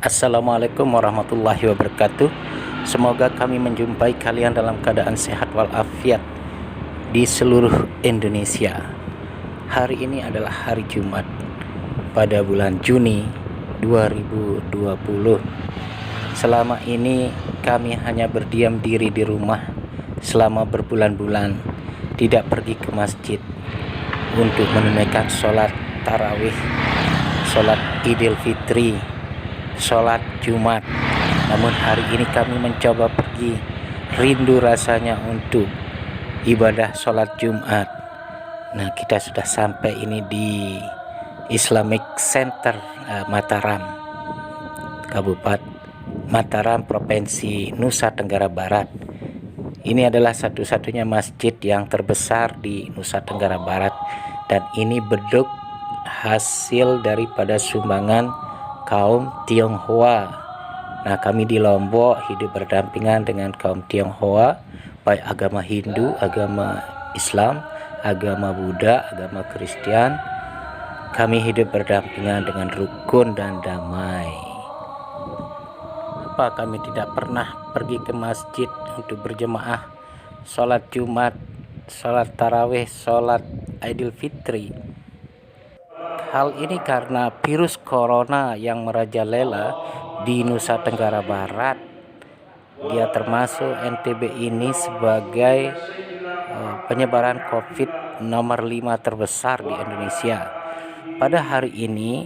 Assalamualaikum warahmatullahi wabarakatuh. Semoga kami menjumpai kalian dalam keadaan sehat walafiat di seluruh Indonesia. Hari ini adalah hari Jumat pada bulan Juni 2020. Selama ini kami hanya berdiam diri di rumah selama berbulan-bulan, tidak pergi ke masjid untuk menunaikan sholat tarawih, sholat Idul Fitri, sholat Jumat. Namun hari ini kami mencoba pergi, rindu rasanya untuk ibadah sholat Jumat. Nah, kita sudah sampai ini di Islamic Center Mataram, Kabupaten Mataram, Provinsi Nusa Tenggara Barat. Ini adalah satu-satunya masjid yang terbesar di Nusa Tenggara Barat, dan ini beduk hasil daripada sumbangan kaum Tionghoa. Nah, kami di Lombok hidup berdampingan dengan kaum Tionghoa, baik agama Hindu, agama Islam, agama Buddha, agama Kristen. Kami hidup berdampingan dengan rukun dan damai. Kenapa kami tidak pernah pergi ke masjid untuk berjemaah sholat Jumat, sholat tarawih, sholat Idul Fitri? Hal ini karena virus corona yang merajalela di Nusa Tenggara Barat. Dia termasuk NTB ini sebagai penyebaran COVID nomor 5 terbesar di Indonesia. Pada hari ini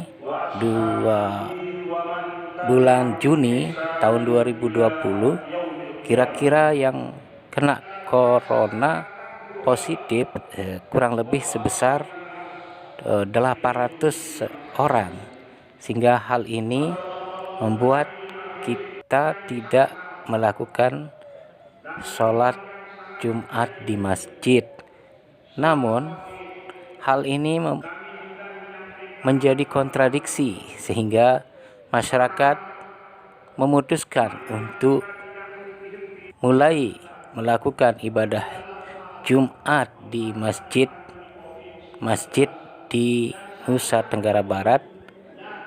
2 bulan Juni tahun 2020, kira-kira yang kena corona positif kurang lebih sebesar 800 orang, sehingga hal ini membuat kita tidak melakukan sholat Jumat di masjid. Namun hal ini menjadi kontradiksi, sehingga masyarakat memutuskan untuk mulai melakukan ibadah Jumat di masjid di Nusa Tenggara Barat.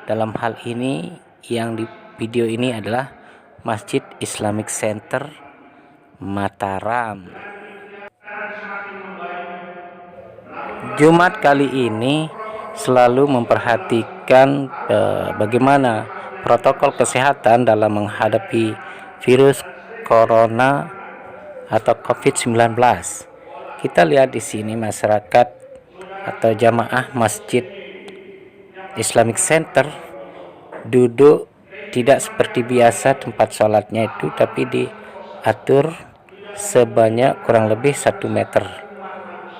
Dalam hal ini yang di video ini adalah Masjid Islamic Center Mataram. Jumat kali ini selalu memperhatikan bagaimana protokol kesehatan dalam menghadapi virus corona atau COVID-19. Kita lihat di sini masyarakat atau jamaah Masjid Islamic Center duduk tidak seperti biasa tempat sholatnya itu, tapi diatur sebanyak kurang lebih 1 meter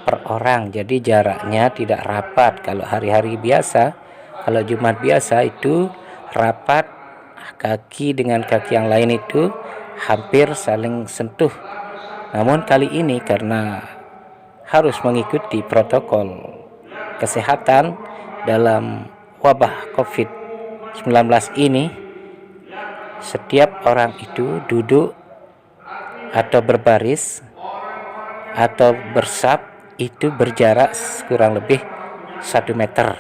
per orang. Jadi jaraknya tidak rapat. Kalau hari-hari biasa, kalau Jumat biasa itu rapat, kaki dengan kaki yang lain itu hampir saling sentuh. Namun kali ini karena harus mengikuti protokol kesehatan dalam wabah COVID-19 ini, setiap orang itu duduk atau berbaris atau bersaf itu berjarak kurang lebih 1 meter.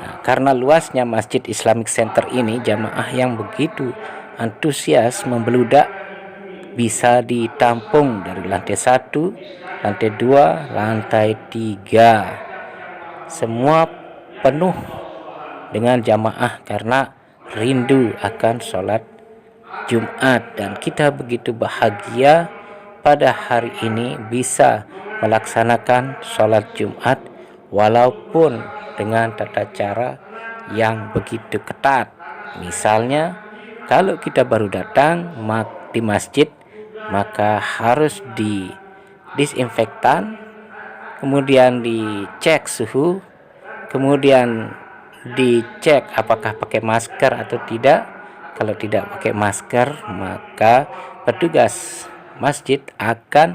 Nah, karena luasnya Masjid Islamic Center ini, jamaah yang begitu antusias membeludak bisa ditampung dari lantai 1, lantai 2, lantai 3. Semua penuh dengan jamaah karena rindu akan sholat Jumat, dan kita begitu bahagia pada hari ini bisa melaksanakan sholat Jumat walaupun dengan tata cara yang begitu ketat. Misalnya, kalau kita baru datang di masjid, maka harus disinfektan, kemudian dicek suhu, kemudian dicek apakah pakai masker atau tidak. Kalau tidak pakai masker, maka petugas masjid akan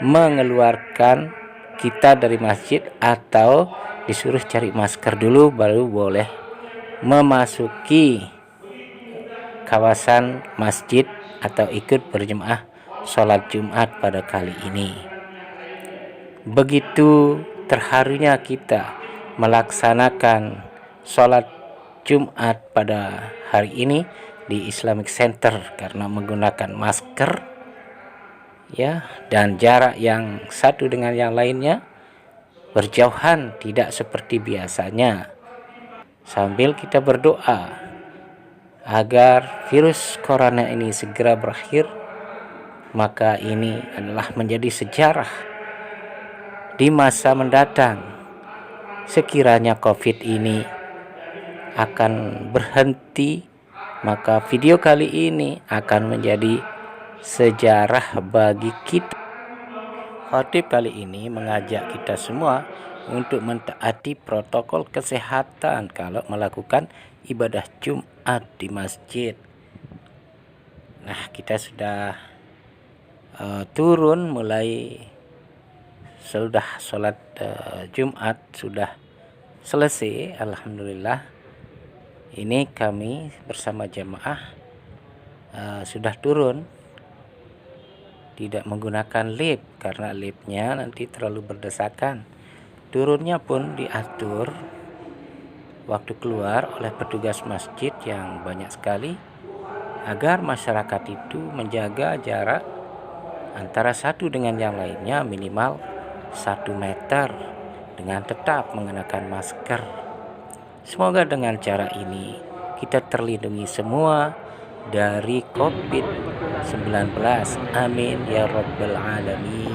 mengeluarkan kita dari masjid atau disuruh cari masker dulu baru boleh memasuki kawasan masjid atau ikut berjemaah sholat Jumat pada kali ini. Begitu terharunya kita melaksanakan sholat Jumat pada hari ini di Islamic Center karena menggunakan masker ya, dan jarak yang satu dengan yang lainnya berjauhan, tidak seperti biasanya, sambil kita berdoa agar virus corona ini segera berakhir. Maka ini adalah menjadi sejarah di masa mendatang. Sekiranya COVID ini akan berhenti, maka video kali ini akan menjadi sejarah bagi kita. Khotib kali ini mengajak kita semua untuk mentaati protokol kesehatan kalau melakukan ibadah Jumat di masjid. Nah, kita sudah turun mulai sudah sholat Jumat sudah selesai, alhamdulillah. Ini kami bersama jamaah sudah turun, tidak menggunakan lift karena liftnya nanti terlalu berdesakan. Turunnya pun diatur waktu keluar oleh petugas masjid yang banyak sekali, agar masyarakat itu menjaga jarak antara satu dengan yang lainnya minimal 1 meter dengan tetap mengenakan masker. Semoga dengan cara ini kita terlindungi semua dari COVID-19. Amin ya rabbal alamin.